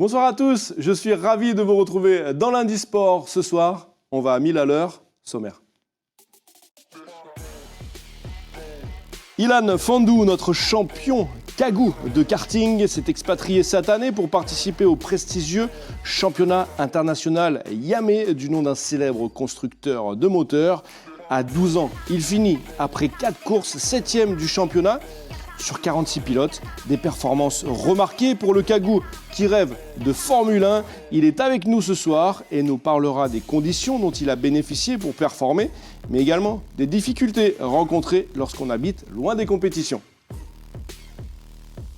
Bonsoir à tous, je suis ravi de vous retrouver dans l'Indie Sport. Ce soir, on va à 1000 à l'heure, sommaire. Ilan Fandou, notre champion Kagou de karting, s'est expatrié cette année pour participer au prestigieux championnat international Yamé du nom d'un célèbre constructeur de moteurs. À 12 ans, il finit après 4 courses 7e du championnat sur 46 pilotes. Des performances remarquées pour le Kagou qui rêve de Formule 1. Il est avec nous ce soir et nous parlera des conditions dont il a bénéficié pour performer, mais également des difficultés rencontrées lorsqu'on habite loin des compétitions.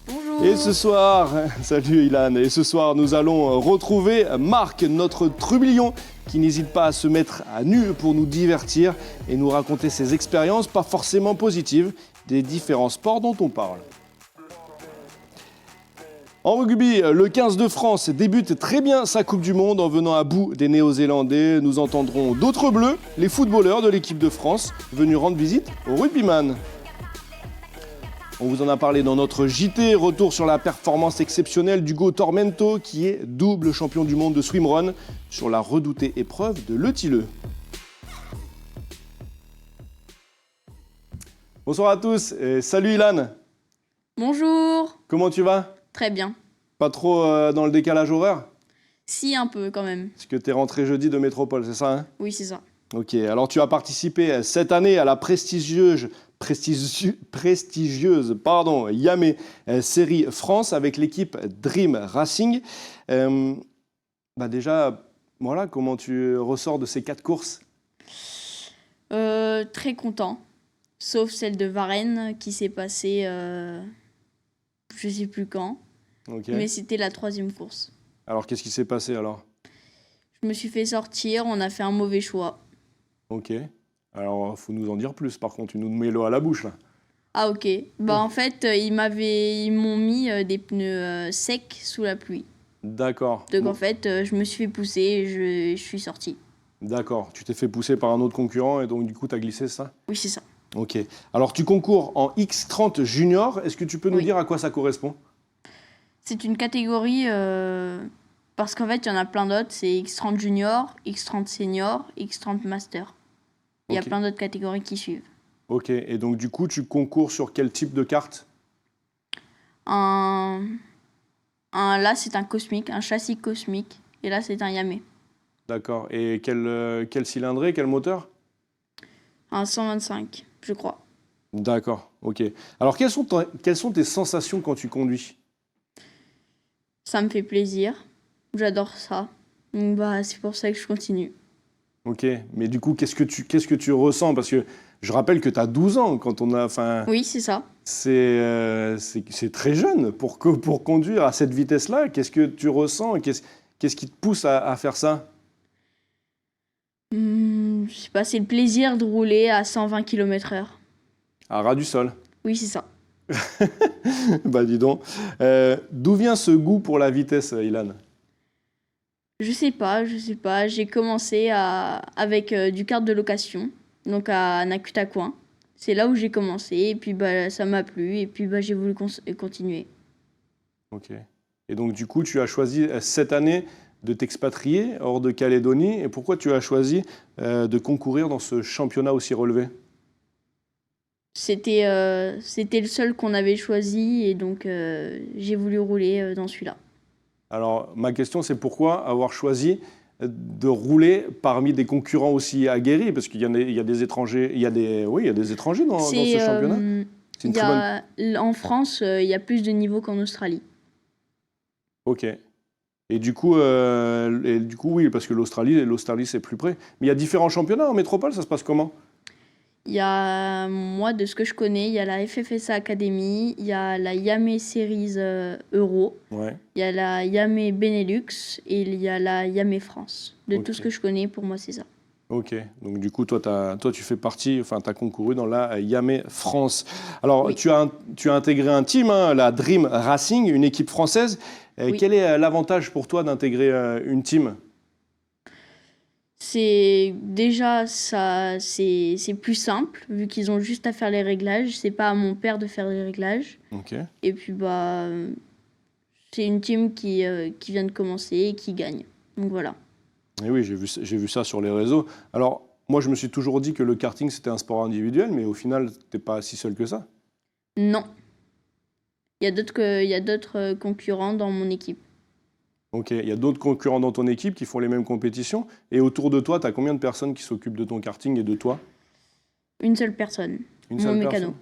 Bonjour. Et ce soir, salut Ilan, et ce soir nous allons retrouver Marc, notre trublion, qui n'hésite pas à se mettre à nu pour nous divertir et nous raconter ses expériences pas forcément positives des différents sports dont on parle. En rugby, le 15 de France débute très bien sa Coupe du Monde en venant à bout des Néo-Zélandais. Nous entendrons d'autres bleus, les footballeurs de l'équipe de France, venus rendre visite aux rugbyman. On vous en a parlé dans notre JT, retour sur la performance exceptionnelle d'Hugo Tormento, qui est double champion du monde de swimrun sur la redoutée épreuve de l'Eutileux. Bonsoir à tous et salut Ilan. Bonjour. Comment tu vas? Très bien. Pas trop dans le décalage horaire? Si, un peu quand même. Parce que tu es rentré jeudi de métropole, c'est ça hein? Oui, c'est ça. Ok, alors tu as participé cette année à la prestigieuse Yamé Série France avec l'équipe Dream Racing. Déjà, voilà, comment tu ressors de ces 4 courses? Très content. Sauf celle de Varennes qui s'est passée, je sais plus quand. Ok. Mais c'était la 3e course. Alors qu'est-ce qui s'est passé alors? Je me suis fait sortir, on a fait un mauvais choix. Ok. Alors, faut nous en dire plus. Par contre, tu nous mets l'eau à la bouche là. Ah ok. En fait, ils m'ont mis des pneus secs sous la pluie. D'accord. Donc en fait, je me suis fait pousser et je suis sortie. D'accord. Tu t'es fait pousser par un autre concurrent et donc du coup, tu as glissé, c'est ça? Oui, c'est ça. Ok. Alors, tu concours en X30 Junior. Est-ce que tu peux nous Oui. dire à quoi ça correspond? C'est une catégorie parce qu'en fait, il y en a plein d'autres. C'est X30 Junior, X30 Senior, X30 Master. Il y a Ok. plein d'autres catégories qui suivent. Ok. Et donc, du coup, tu concours sur quel type de carte? Là, c'est un cosmique, un châssis cosmique. Et là, c'est un Yamé. D'accord. Et quel cylindrée, quel moteur? Un 125, je crois. D'accord. Ok. Alors, quelles sont tes sensations quand tu conduis? Ça me fait plaisir. J'adore ça. Donc, c'est pour ça que je continue. Ok. Mais du coup, qu'est-ce que tu ressens? Parce que je rappelle que tu as 12 ans quand on a... Enfin, Oui, c'est ça. c'est très jeune pour conduire à cette vitesse-là. Qu'est-ce que tu ressens? Qu'est-ce qui te pousse à faire ça? Je sais pas, c'est le plaisir de rouler à 120 km/h. À ras du sol. Oui, c'est ça. Bah dis donc. D'où vient ce goût pour la vitesse, Ilan? Je sais pas. J'ai commencé avec du carte de location, donc à Nakutacoin. C'est là où j'ai commencé, et puis ça m'a plu, et puis j'ai voulu continuer. Ok. Et donc du coup, tu as choisi cette année de t'expatrier hors de Calédonie. Et pourquoi tu as choisi de concourir dans ce championnat aussi relevé? C'était le seul qu'on avait choisi, et donc j'ai voulu rouler dans celui-là. Alors, ma question, c'est pourquoi avoir choisi de rouler parmi des concurrents aussi aguerris? Parce qu'il y a des étrangers, il y a des étrangers dans ce championnat. C'est une très bonne... En France, il y a plus de niveaux qu'en Australie. Ok. Et du coup, oui, parce que l'Australie, c'est plus près. Mais il y a différents championnats en métropole, ça se passe comment? Il y a, moi, de ce que je connais, il y a la FFSA Academy, il y a la Yamé Series Euro, Ouais. il y a la Yamé Benelux et il y a la Yamé France. De Ok. tout ce que je connais, pour moi, c'est ça. Ok, donc du coup, toi, tu fais partie, enfin, tu as concouru dans la Yamé France. Alors, Oui. tu as intégré un team, hein, la Dream Racing, une équipe française. Oui. Quel est l'avantage pour toi d'intégrer une team? C'est déjà ça, c'est plus simple vu qu'ils ont juste à faire les réglages. C'est pas à mon père de faire les réglages. Ok. Et puis C'est une team qui vient de commencer et qui gagne. Donc voilà. Et oui, j'ai vu ça sur les réseaux. Alors, moi, je me suis toujours dit que le karting, c'était un sport individuel, mais au final, t'es pas si seul que ça. Non. Il y a d'autres concurrents dans mon équipe. Ok, il y a d'autres concurrents dans ton équipe qui font les mêmes compétitions. Et autour de toi, tu as combien de personnes qui s'occupent de ton karting et de toi? Une seule personne. Une Mon seule mécano. personne.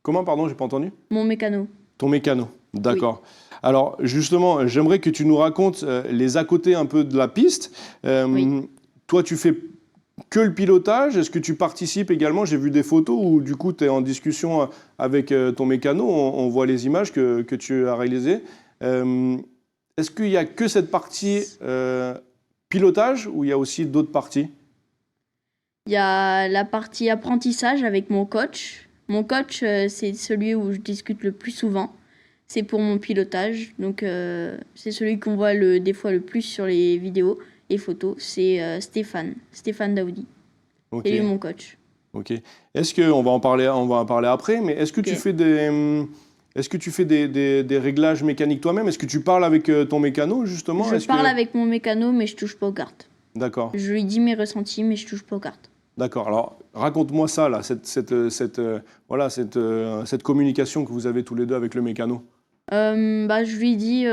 Comment, pardon, j'ai pas entendu? Mon mécano. Ton mécano, d'accord. Alors justement, j'aimerais que tu nous racontes les à côté un peu de la piste. Oui. Toi, tu fais que le pilotage. Est-ce que tu participes également? J'ai vu des photos où du coup tu es en discussion avec ton mécano. On voit les images que tu as réalisées. Est-ce qu'il n'y a que cette partie pilotage ou il y a aussi d'autres parties? Il y a la partie apprentissage avec mon coach. Mon coach, c'est celui où je discute le plus souvent. C'est pour mon pilotage. Donc, c'est celui qu'on voit des fois le plus sur les vidéos et photos. C'est Stéphane Daoudi. Ok. C'est lui mon coach. Ok. Est-ce que on va en parler après, mais est-ce que tu Ok. fais des réglages mécaniques toi-même? Est-ce que tu parles avec ton mécano justement? Je parle avec mon mécano, mais je touche pas aux cartes. D'accord. Je lui dis mes ressentis, mais je touche pas aux cartes. D'accord. Alors raconte-moi ça là, cette communication que vous avez tous les deux avec le mécano. Je lui dis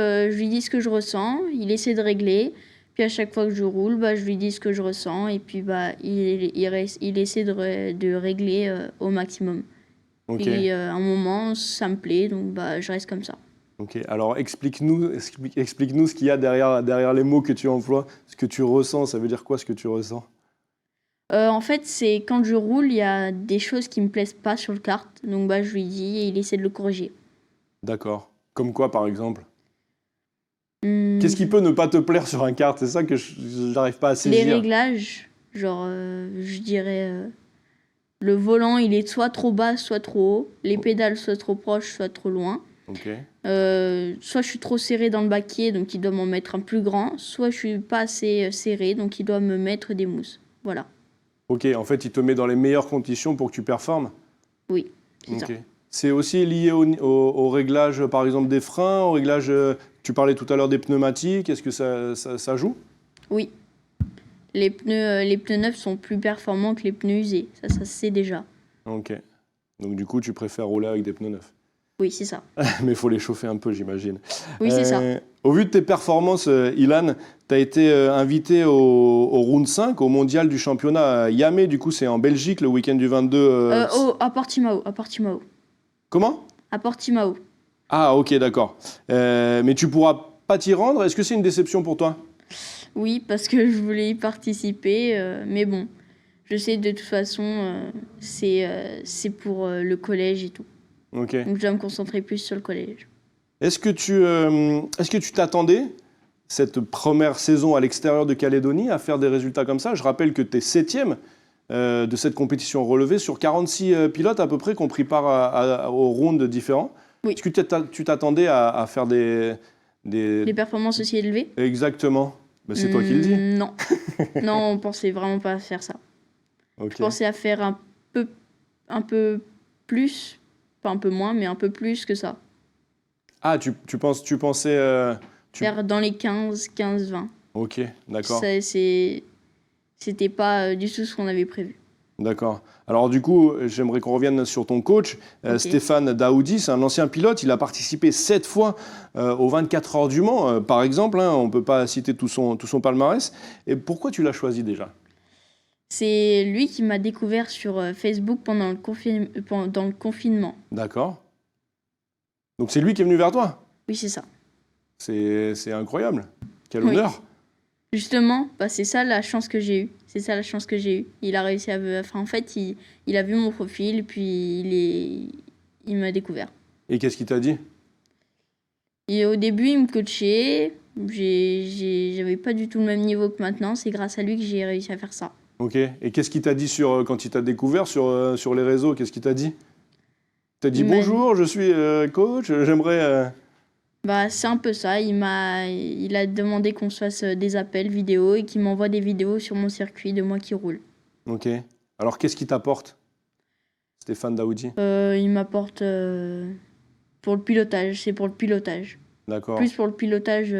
ce que je ressens. Il essaie de régler. Puis à chaque fois que je roule, je lui dis ce que je ressens. Et puis il essaie de régler au maximum. Ok. Puis à un moment, ça me plaît, donc je reste comme ça. Ok. Alors explique-nous ce qu'il y a derrière les mots que tu emploies, ce que tu ressens. Ça veut dire quoi ce que tu ressens? En fait, c'est quand je roule, il y a des choses qui me plaisent pas sur le kart. Donc je lui dis et il essaie de le corriger. D'accord. Comme quoi par exemple? Hmm, Qu'est-ce qui peut ne pas te plaire sur un kart? C'est ça que je n'arrive pas à les saisir. réglages, genre, je dirais, le volant, il est soit trop bas, soit trop haut. Les pédales, soit trop proches, soit trop loin. Ok. Soit je suis trop serré dans le baquet, donc il doit m'en mettre un plus grand. Soit je suis pas assez serré, donc il doit me mettre des mousses. Voilà. Ok, en fait, il te met dans les meilleures conditions pour que tu performes. Oui, c'est ça. Ok. C'est aussi lié au réglage, par exemple, des freins, au réglage, tu parlais tout à l'heure des pneumatiques, est-ce que ça joue? Oui. Les pneus neufs sont plus performants que les pneus usés. Ça se sait déjà. Ok. Donc du coup, tu préfères rouler avec des pneus neufs. Oui, c'est ça. Mais il faut les chauffer un peu, j'imagine. Oui, c'est ça. Au vu de tes performances, Ilan, tu as été invité au Round 5, au mondial du championnat à Yamé, du coup c'est en Belgique, le week-end du 22... À Portimao. À Portimao. Comment? À Portimao. Ah ok, d'accord. Mais tu pourras pas t'y rendre, est-ce que c'est une déception pour toi? Oui, parce que je voulais y participer. Mais bon, je sais de toute façon, c'est pour le collège et tout. Ok. Donc je dois me concentrer plus sur le collège. Est-ce que tu t'attendais, cette première saison à l'extérieur de Calédonie, à faire des résultats comme ça? Je rappelle que tu es septième de cette compétition relevée sur 46 pilotes à peu près qui ont pris part aux rounds différents. Oui. Est-ce que tu t'attendais à faire des... Les performances aussi élevées? Exactement. Ben, c'est toi qui le dis. Non. Non, on pensait vraiment pas à faire ça. Ok. Je pensais à faire un peu plus, pas un peu moins, mais un peu plus que ça. Ah, tu pensais... Faire dans les 15-20. Ok, d'accord. C'était pas du tout ce qu'on avait prévu. D'accord. Alors du coup, j'aimerais qu'on revienne sur ton coach, Ok. Stéphane Daoudi. C'est un ancien pilote. Il a participé 7 fois aux 24 heures du Mans, par exemple. Hein, on ne peut pas citer tout son palmarès. Et pourquoi tu l'as choisi déjà? C'est lui qui m'a découvert sur Facebook pendant le confinement. D'accord. Donc c'est lui qui est venu vers toi. Oui, c'est ça. C'est incroyable. Quel Oui. honneur. Justement, c'est ça la chance que j'ai eue. C'est ça la chance que j'ai eue. Il a réussi en fait, il a vu mon profil, puis il m'a découvert. Et qu'est-ce qu'il t'a dit? Et au début, il me coachait. J'avais pas du tout le même niveau que maintenant. C'est grâce à lui que j'ai réussi à faire ça. Ok. Et qu'est-ce qu'il t'a dit quand il t'a découvert sur les réseaux? Qu'est-ce qu'il t'a dit? Il t'a dit Il m'a- bonjour, je suis coach, j'aimerais... C'est un peu ça. Il a demandé qu'on se fasse des appels vidéo et qu'il m'envoie des vidéos sur mon circuit de moi qui roule. Ok. Alors qu'est-ce qu'il t'apporte, Stéphane Daoudi? Il m'apporte pour le pilotage. C'est pour le pilotage. D'accord. Plus pour le pilotage,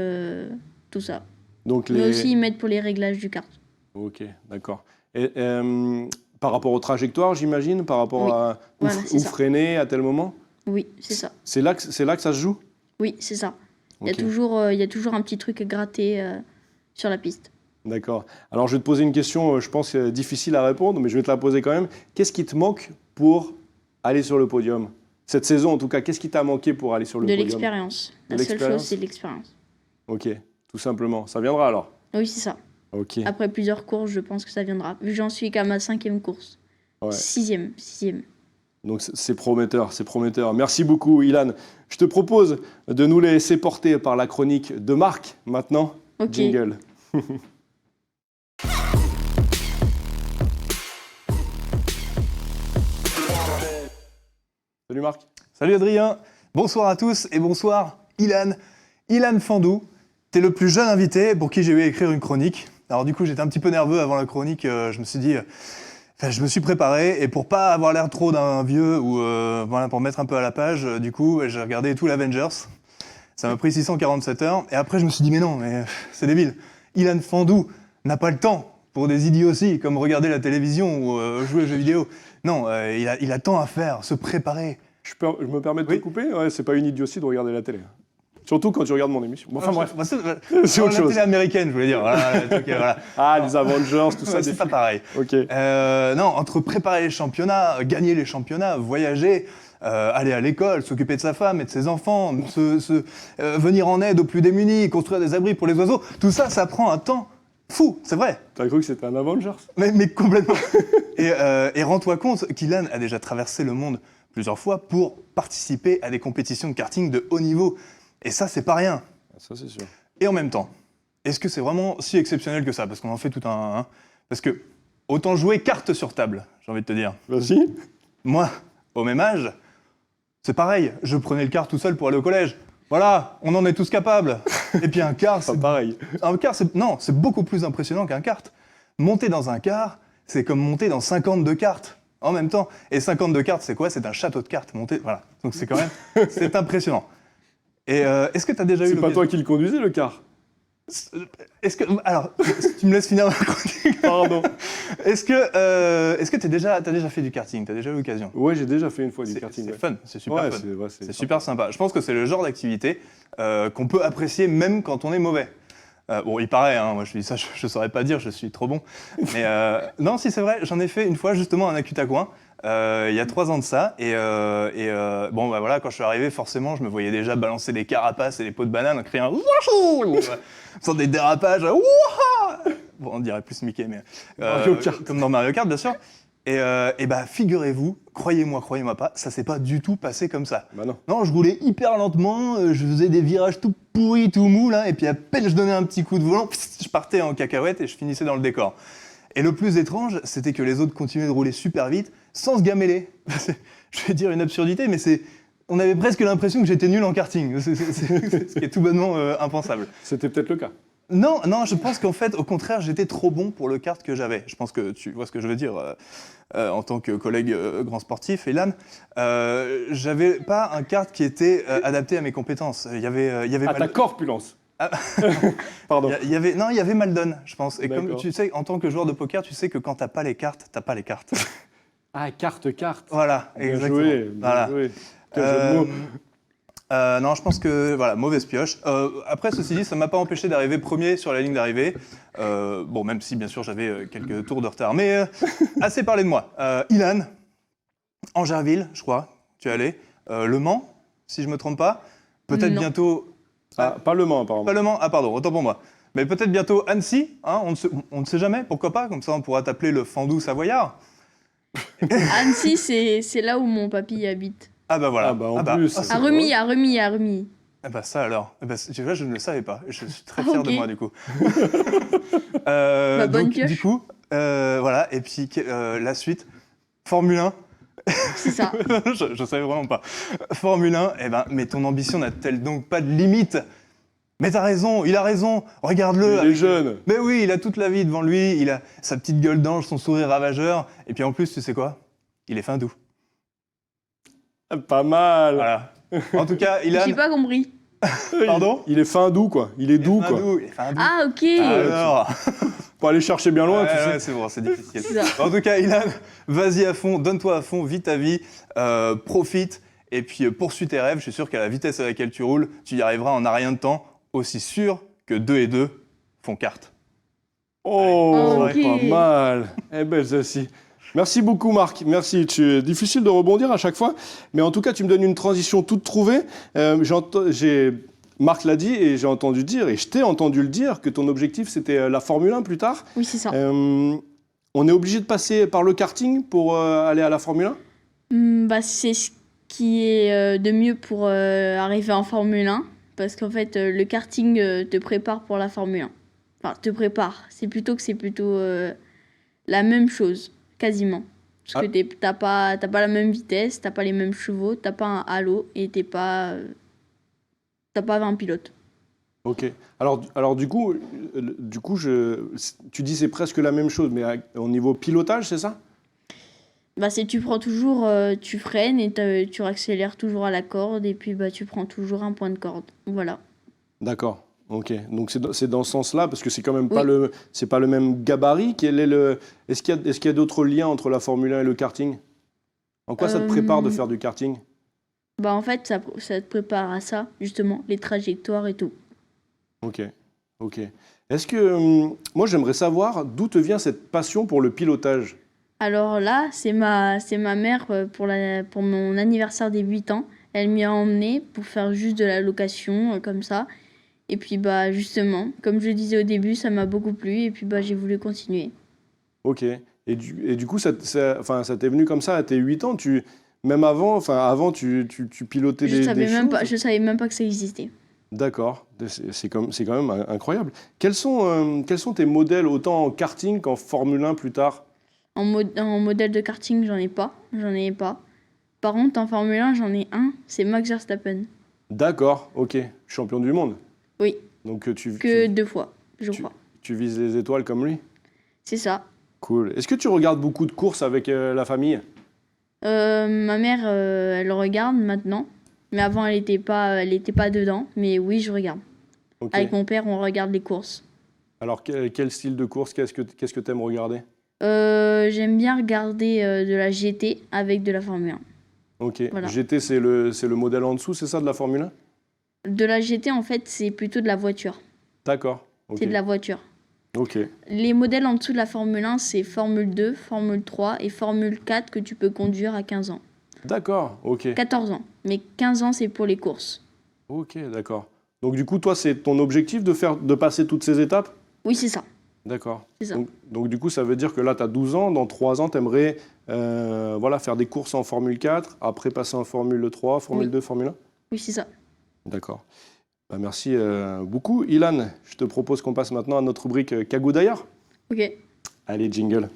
tout ça. Donc Mais aussi, ils m'aident pour les réglages du kart. Ok, d'accord. Et par rapport aux trajectoires, j'imagine, par rapport Oui. à Voilà, c'est où ça. freiner à tel moment? Oui, c'est ça. C'est là que ça se joue? Oui, c'est ça. Il Ok, y a toujours un petit truc gratté sur la piste. d'accord. Alors, je vais te poser une question, je pense, difficile à répondre, mais je vais te la poser quand même. Qu'est-ce qui te manque pour aller sur le podium? Cette saison, en tout cas, qu'est-ce qui t'a manqué pour aller sur le De podium? l'expérience. De La seule chose, l'expérience? c'est l'expérience. Ok, tout simplement. Ça viendra alors? Oui, c'est ça. Ok, Après plusieurs courses, je pense que ça viendra. J'en suis qu'à ma 5e course. ouais. Sixième. Donc c'est prometteur, c'est prometteur. Merci beaucoup, Ilan. Je te propose de nous laisser porter par la chronique de Marc maintenant. Ok. Jingle. Salut Marc. Salut Adrien, bonsoir à tous et bonsoir Ilan. Ilan Fandou, t'es le plus jeune invité pour qui j'ai eu à écrire une chronique. Alors du coup j'étais un petit peu nerveux avant la chronique, je me suis dit, je me suis préparé et pour pas avoir l'air trop d'un vieux ou voilà, pour mettre un peu à la page, du coup j'ai regardé tout l'Avengers. Ça m'a pris 647 heures et après je me suis dit mais non, mais c'est débile. Ilan Fandou n'a pas le temps pour des idioties comme regarder la télévision ou jouer aux jeux vidéo. Non, il a tant à faire, se préparer. Je me permets de te Oui. couper. Ouais, c'est pas une idiotie de regarder la télé. Surtout quand tu regardes mon émission. Bon, enfin bref. Bah, c'est C'est autre la chose. télé américaine, je voulais dire. Voilà, ok, voilà. Ah, les Avengers, tout ça. Ouais, c'est pas pareil. Ok. Non, entre préparer les championnats, gagner les championnats, voyager, aller à l'école, s'occuper de sa femme et de ses enfants, venir en aide aux plus démunis, construire des abris pour les oiseaux, tout ça, ça prend un temps fou, c'est vrai. T'as cru que c'était un Avengers? Mais complètement. Et rends-toi compte qu'Ilan a déjà traversé le monde plusieurs fois pour participer à des compétitions de karting de haut niveau. Et ça, c'est pas rien. Ça, c'est sûr. Et en même temps, est-ce que c'est vraiment si exceptionnel que ça? Parce qu'on en fait tout un... hein. Parce que autant jouer carte sur table, j'ai envie de te dire. Vas-y. Moi, au même âge, c'est pareil. Je prenais le car tout seul pour aller au collège. Voilà, on en est tous capables. Et puis un car, Pas pareil. c'est beaucoup plus impressionnant qu'un kart. Monter dans un car, c'est comme monter dans 52 cartes en même temps. Et 52 cartes, c'est quoi? C'est un château de cartes monté. Voilà. Donc c'est quand même, c'est impressionnant. Et est-ce que tu as déjà eu C'est pas l'occasion... toi qui le conduisais, le car? Alors, si tu me laisses finir ma chronique. Pardon. Est-ce que t'as déjà fait du karting? T'as déjà eu l'occasion? Ouais, j'ai déjà fait une fois du karting. C'est Ouais. fun, c'est super Ouais, fun. c'est C'est super sympa. Je pense que c'est le genre d'activité qu'on peut apprécier même quand on est mauvais. Bon, il paraît, hein, moi je dis ça, je saurais pas dire, je suis trop bon. Mais non, si c'est vrai, j'en ai fait une fois justement un Akutacoin, il y a 3 ans de ça. Bon, bah voilà, quand je suis arrivé, forcément, je me voyais déjà balancer des carapaces et des pots de banane en criant Wouhou, sans des dérapages. Wouha. Bon, on dirait plus Mickey, mais Mario Kart. comme dans Mario Kart, bien sûr. Et bah, figurez-vous, croyez-moi pas, ça s'est pas du tout passé comme ça. Bah non. Non, je roulais hyper lentement, je faisais des virages tout pourris, tout mous, là, et puis à peine je donnais un petit coup de volant, je partais en cacahuète et je finissais dans le décor. Et le plus étrange, c'était que les autres continuaient de rouler super vite, sans se gameler. Je vais dire une absurdité, mais on avait presque l'impression que j'étais nul en karting, ce qui est tout bonnement impensable. C'était peut-être le cas. Non, je pense qu'en fait, au contraire, j'étais trop bon pour le kart que j'avais. Je pense que tu vois ce que je veux dire en tant que collègue grand sportif, Elan. J'avais pas un kart qui était adapté à mes compétences. Il y avait À ta corpulence. Ah. Pardon. il y avait Maldon, je pense. Et comme D'accord. tu sais, en tant que joueur de poker, tu sais que quand t'as pas les cartes, t'as pas les cartes. Ah, carte. Voilà, Bien exactement. joué, bien Voilà. joué. Quel jeu de mots. Non, je pense que, voilà, mauvaise pioche. Après, ceci dit, ça m'a pas empêché d'arriver premier sur la ligne d'arrivée. Bon, même si, bien sûr, j'avais quelques tours de retard. Mais assez parlé de moi. Ilan, Angerville, je crois, tu es allé. Le Mans, si je me trompe pas. Peut-être Non. bientôt... Ah, pas le Mans, apparemment. Pas Le Mans, ah pardon, autant pour moi. Mais peut-être bientôt Annecy, hein, on ne sait jamais, pourquoi pas, comme ça on pourra t'appeler le Fandou savoyard. Annecy, c'est là où mon papy habite. Ah bah voilà. Ah bah, en plus. c'est À drôle. Remilly. Ah bah ça alors. Ah bah, tu vois, je ne le savais pas. Je suis très fier Ok. de moi du coup. Bonne donc, pioche. du coup, voilà. Et puis la suite, Formule 1. C'est ça. je savais vraiment pas. Formule 1, eh ben, mais ton ambition n'a-t-elle donc pas de limite? Mais t'as raison, il a raison. Regarde-le. Il est jeune. Mais oui, il a toute la vie devant lui. Il a sa petite gueule d'ange, son sourire ravageur. Et puis en plus, tu sais quoi? Il est fin doux. Pas mal. Voilà. En tout cas, Ilan. J'ai pas compris. Pardon? Il est fin doux, quoi. Il est doux, quoi. Il est fin doux. Ah, ok. Alors, Faut aller chercher bien loin, tu sais. ouais, c'est bon, c'est difficile. C'est ça. En tout cas, Ilan, vas-y à fond, donne-toi à fond, vis ta vie, profite, et puis poursuis tes rêves. Je suis sûr qu'à la vitesse à laquelle tu roules, tu y arriveras en un rien de temps, aussi sûr que 2 et 2 font carte. Oh, Ok. pas mal. Eh ben, celle-ci. Merci beaucoup, Marc. Merci. Difficile de rebondir à chaque fois, mais en tout cas, tu me donnes une transition toute trouvée. Marc l'a dit et j'ai entendu dire, et je t'ai entendu le dire, que ton objectif, c'était la Formule 1 plus tard. Oui, c'est ça. On est obligé de passer par le karting pour aller à la Formule 1? Bah, c'est ce qui est de mieux pour arriver en Formule 1. Parce qu'en fait, le karting te prépare pour la Formule 1. Enfin, te prépare. C'est plutôt la même chose, quasiment. Parce que t'as pas la même vitesse, t'as pas les mêmes chevaux, t'as pas un halo et t'as pas 20 pilotes. Ok. Alors du coup, tu dis c'est presque la même chose, mais au niveau pilotage, c'est ça? Bah, tu prends toujours, tu freines et tu accélères toujours à la corde et puis bah, tu prends toujours un point de corde. Voilà. D'accord. Ok. Donc c'est dans ce sens-là, parce que c'est quand même Oui. c'est pas le même gabarit. Est-ce qu'il y a d'autres liens entre la Formule 1 et le karting? En quoi ça te prépare de faire du karting? Bah, en fait, ça te prépare à ça, justement, les trajectoires et tout. Ok. Ok. Est-ce que moi j'aimerais savoir d'où te vient cette passion pour le pilotage? Alors là, c'est ma mère pour mon anniversaire des 8 ans. Elle m'y a emmené pour faire juste de la location, comme ça. Et puis, bah, justement, comme je disais au début, ça m'a beaucoup plu et puis bah, j'ai voulu continuer. Ok. Et du coup, ça t'est venu comme ça à tes 8 ans? Même avant, tu pilotais Je des savais choses? même pas que ça existait. D'accord. C'est quand même incroyable. Quels sont tes modèles autant en karting qu'en Formule 1 plus tard? En modèle de karting, j'en ai pas. Par contre, en Formule 1, j'en ai un, c'est Max Verstappen. D'accord, ok. Champion du monde. Oui, Donc que 2 fois, je crois. tu vises les étoiles comme lui? C'est ça. Cool. Est-ce que tu regardes beaucoup de courses avec la famille? Ma mère, elle regarde maintenant. Mais avant, elle était pas dedans. Mais oui, je regarde. Ok. Avec mon père, on regarde les courses. Alors quel style de course? Qu'est-ce que tu aimes regarder? J'aime bien regarder de la GT avec de la Formule 1. Ok. Voilà. GT, c'est le modèle en dessous, c'est ça, de la Formule 1? De la GT, en fait, c'est plutôt de la voiture. D'accord. Ok. C'est de la voiture. Ok. Les modèles en dessous de la Formule 1, c'est Formule 2, Formule 3 et Formule 4 que tu peux conduire à 15 ans. D'accord. Ok. 14 ans. Mais 15 ans, c'est pour les courses. Ok, d'accord. Donc du coup, toi, c'est ton objectif de passer toutes ces étapes? Oui, c'est ça. D'accord. C'est ça. Donc du coup, ça veut dire que là, tu as 12 ans, dans 3 ans, tu aimerais faire des courses en Formule 4, après passer en Formule 3, Formule Oui. 2, Formule 1? Oui, c'est ça. D'accord. Bah, merci beaucoup. Ilan, je te propose qu'on passe maintenant à notre rubrique Kagou d'ailleurs. Ok. Allez, jingle.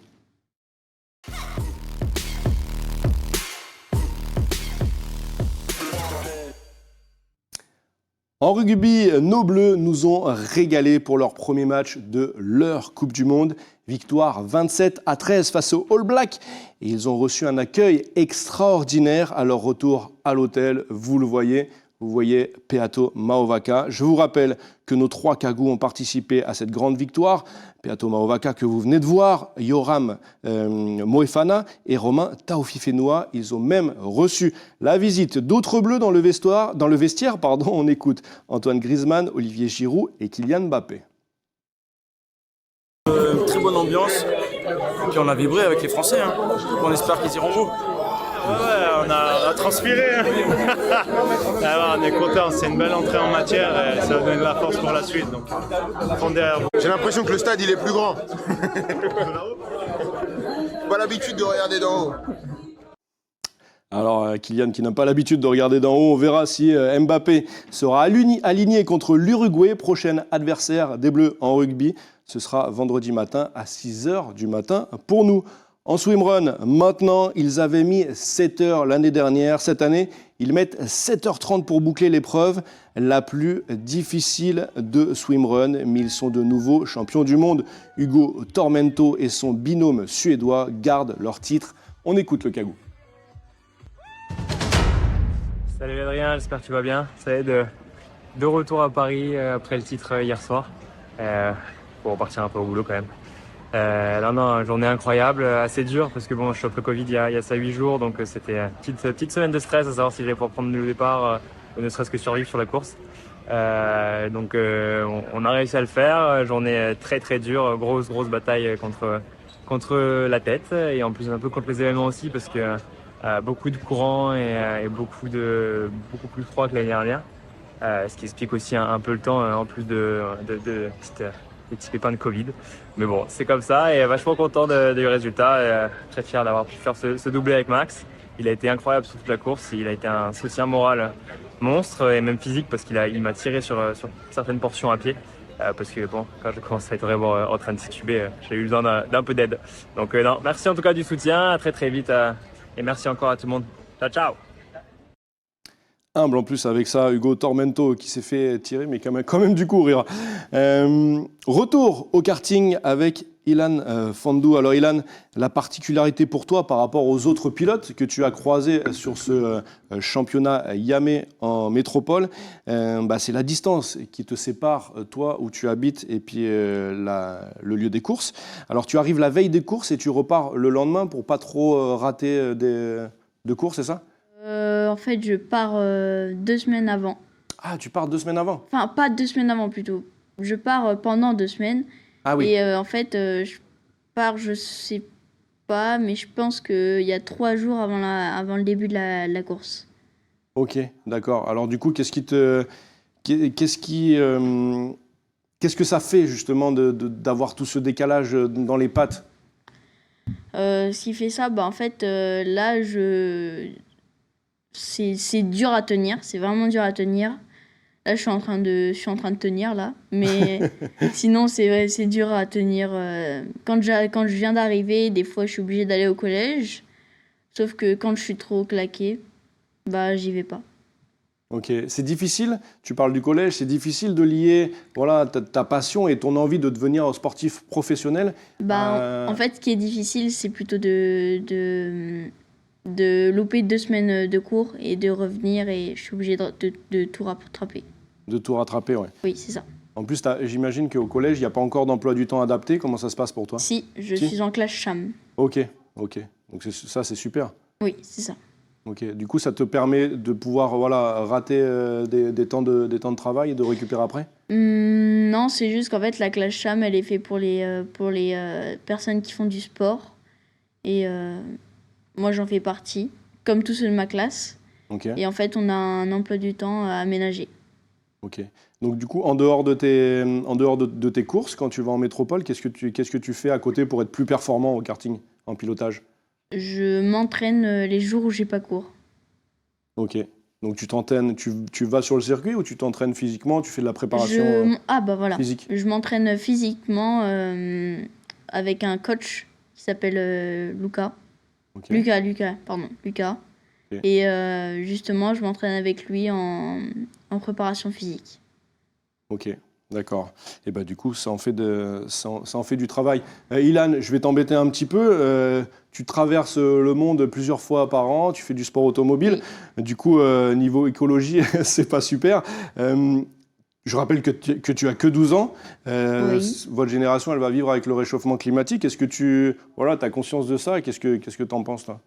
En rugby, nos Bleus nous ont régalé pour leur premier match de leur Coupe du Monde. Victoire 27-13 face aux All Blacks. Et ils ont reçu un accueil extraordinaire à leur retour à l'hôtel. Vous le voyez. Vous voyez Peato Mauvaka. Je vous rappelle que nos 3 Kagous ont participé à cette grande victoire. Peato Mauvaka que vous venez de voir, Yoram Moefana et Romain Taofifenua. Ils ont même reçu la visite d'autres Bleus dans le vestiaire. On écoute Antoine Griezmann, Olivier Giroud et Kylian Mbappé. Une très bonne ambiance. Et puis on a vibré avec les Français. On espère qu'ils iront au bout. Ouais, on a transpiré. Alors, on est content, c'est une belle entrée en matière et ça va donner de la force pour la suite. Donc, on est derrière vous. J'ai l'impression que le stade il est plus grand. Pas l'habitude de regarder d'en haut. Alors Kylian qui n'a pas l'habitude de regarder d'en haut, on verra si Mbappé sera aligné contre l'Uruguay, prochain adversaire des Bleus en rugby. Ce sera vendredi matin à 6h du matin pour nous. En swimrun, maintenant, ils avaient mis 7 heures l'année dernière. Cette année, ils mettent 7h30 pour boucler l'épreuve la plus difficile de swimrun. Mais ils sont de nouveau champions du monde. Hugo Tormento et son binôme suédois gardent leur titre. On écoute le Kagou. Salut Adrien, j'espère que tu vas bien. Ça y est de De retour à Paris après le titre hier soir, pour repartir un peu au boulot quand même. Non, journée incroyable, assez dure parce que bon, je chope le Covid il y a ça 8 jours, donc c'était une petite semaine de stress à savoir si j'allais pouvoir prendre le départ ou ne serait-ce que survivre sur la course. Donc on a réussi à le faire, journée très très dure, grosse bataille contre la tête et en plus un peu contre les événements aussi parce que beaucoup de courant et beaucoup plus froid que l'année dernière. Ce qui explique aussi un peu le temps en plus de des petits pépins de Covid. Mais bon, c'est comme ça et vachement content du résultat. Et, très fier d'avoir pu faire ce doublé avec Max. Il a été incroyable sur toute la course. Il a été un soutien moral monstre et même physique parce qu'il m'a tiré sur certaines portions à pied. Parce que bon, quand je commence à être vraiment en train de tituber, j'ai eu besoin d'un peu d'aide. Donc non, merci en tout cas du soutien. À très très vite et merci encore à tout le monde. Ciao, ciao. Humble en plus avec ça, Hugo Tormento qui s'est fait tirer, mais quand même du courir. Retour au karting avec Ilan Fandou. Alors Ilan, la particularité pour toi par rapport aux autres pilotes que tu as croisés sur ce championnat Yamé en métropole, c'est la distance qui te sépare, toi où tu habites et puis le lieu des courses. Alors tu arrives la veille des courses et tu repars le lendemain pour pas trop rater de courses, c'est ça ? En fait, je pars 2 semaines avant. Ah, tu pars 2 semaines avant? Enfin, pas 2 semaines avant plutôt. Je pars pendant 2 semaines. Ah oui. Et en fait, je pars, je sais pas, mais je pense qu'il y a 3 jours avant le début de la course. Ok, d'accord. Alors du coup, qu'est-ce que ça fait justement d'avoir tout ce décalage dans les pattes? Ce qui fait ça, en fait, là, c'est dur à tenir, c'est vraiment dur à tenir. Là, je suis en train de tenir, là. Mais sinon, c'est dur à tenir. Quand je viens d'arriver, des fois, je suis obligée d'aller au collège. Sauf que quand je suis trop claquée, j'y vais pas. Ok, c'est difficile, tu parles du collège, c'est difficile de lier ta passion et ton envie de devenir sportif professionnel. En fait, ce qui est difficile, c'est plutôt de louper 2 semaines de cours et de revenir et je suis obligée de tout rattraper. De tout rattraper, ouais. Oui, c'est ça. En plus, j'imagine qu'au collège, il n'y a pas encore d'emploi du temps adapté. Comment ça se passe pour toi? Si, je suis en classe CHAM. Ok. Donc ça, c'est super. Oui, c'est ça. Ok. Du coup, ça te permet de pouvoir rater des temps de travail et de récupérer après? Non, c'est juste qu'en fait, la classe CHAM, elle est faite pour les personnes qui font du sport. Et moi, j'en fais partie, comme tous ceux de ma classe. Ok. Et en fait, on a un emploi du temps à aménager. Ok. Donc du coup, en dehors de tes courses, quand tu vas en métropole, qu'est-ce que tu fais à côté pour être plus performant au karting, en pilotage? Je m'entraîne les jours où j'ai pas cours. Ok. Donc tu t'entraînes, tu vas sur le circuit ou tu t'entraînes physiquement, tu fais de la préparation voilà. physique? Je m'entraîne physiquement avec un coach qui s'appelle Lucas. Okay. Lucas. Okay. Et justement, je m'entraîne avec lui en préparation physique. Ok, d'accord. Et du coup, ça en fait du travail. Ilan, je vais t'embêter un petit peu. Tu traverses le monde plusieurs fois par an, tu fais du sport automobile. Oui. Du coup, niveau écologie, c'est pas super. Je rappelle que tu as que 12 ans. Oui. Votre génération, elle va vivre avec le réchauffement climatique. Est-ce que tu as conscience de ça? Qu'est-ce que tu en penses là?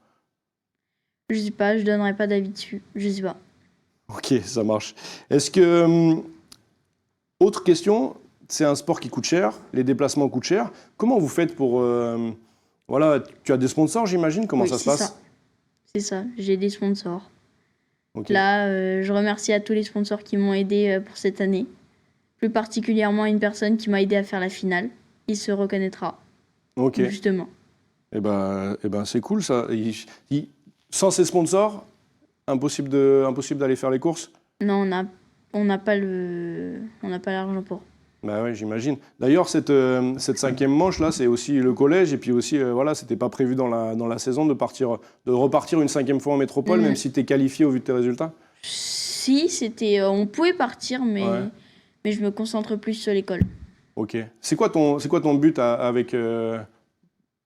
Je sais pas, je donnerai pas d'avis dessus. Je sais pas. Ok, ça marche. Est-ce que... autre question, c'est un sport qui coûte cher, les déplacements coûtent cher. Comment vous faites pour... tu as des sponsors, j'imagine? Comment ça se passe? C'est ça, j'ai des sponsors. Okay. Là, je remercie à tous les sponsors qui m'ont aidé pour cette année. Plus particulièrement une personne qui m'a aidé à faire la finale. Il se reconnaîtra. Ok. Justement. Eh ben, c'est cool ça. Sans ces sponsors, impossible d'aller faire les courses? Non, on n'a pas l'argent pour. Bah ouais, j'imagine. D'ailleurs, cette 5e manche là, c'est aussi le collège et puis aussi c'était pas prévu dans la saison de repartir une 5e fois en métropole, même si tu es qualifié au vu de tes résultats. Si, on pouvait partir, mais je me concentre plus sur l'école. Ok. C'est quoi ton but avec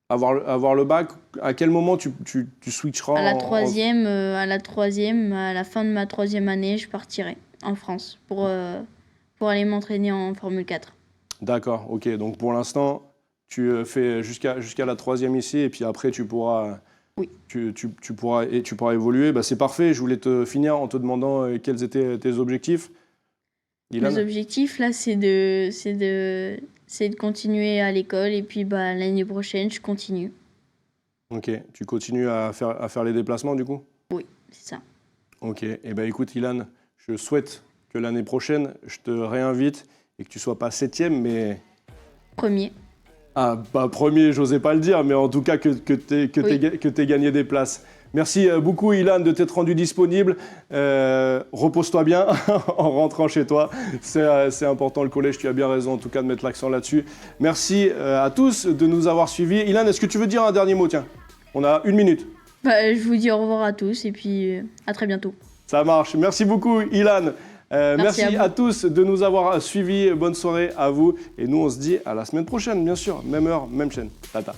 avoir le bac? À quel moment tu switcheras? À la troisième, à la fin de ma 3e année, je partirai. en France pour aller m'entraîner en Formule 4. D'accord, ok. Donc pour l'instant, tu fais jusqu'à la 3e ici et puis après tu pourras, Oui. tu pourras évoluer. Bah, c'est parfait. Je voulais te finir en te demandant quels étaient tes objectifs. Ilan? Mes objectifs, là, c'est de continuer à l'école et puis bah, l'année prochaine, je continue. Ok, tu continues à faire les déplacements du coup? Oui, c'est ça. Ok, et ben écoute Ilan, je souhaite que l'année prochaine, je te réinvite et que tu sois pas 7e, mais... Premier. Ah, bah premier, j'osais pas le dire, mais en tout cas que t'aies gagné des places. Merci beaucoup Ilan de t'être rendu disponible. Repose-toi bien en rentrant chez toi. C'est important le collège, tu as bien raison en tout cas de mettre l'accent là-dessus. Merci à tous de nous avoir suivis. Ilan, est-ce que tu veux dire un dernier mot? Tiens, on a 1 minute. Bah, je vous dis au revoir à tous et puis à très bientôt. Ça marche. Merci beaucoup Ilan. Merci à à tous de nous avoir suivis. Bonne soirée à vous. Et nous, on se dit à la semaine prochaine, bien sûr. Même heure, même chaîne. Tata.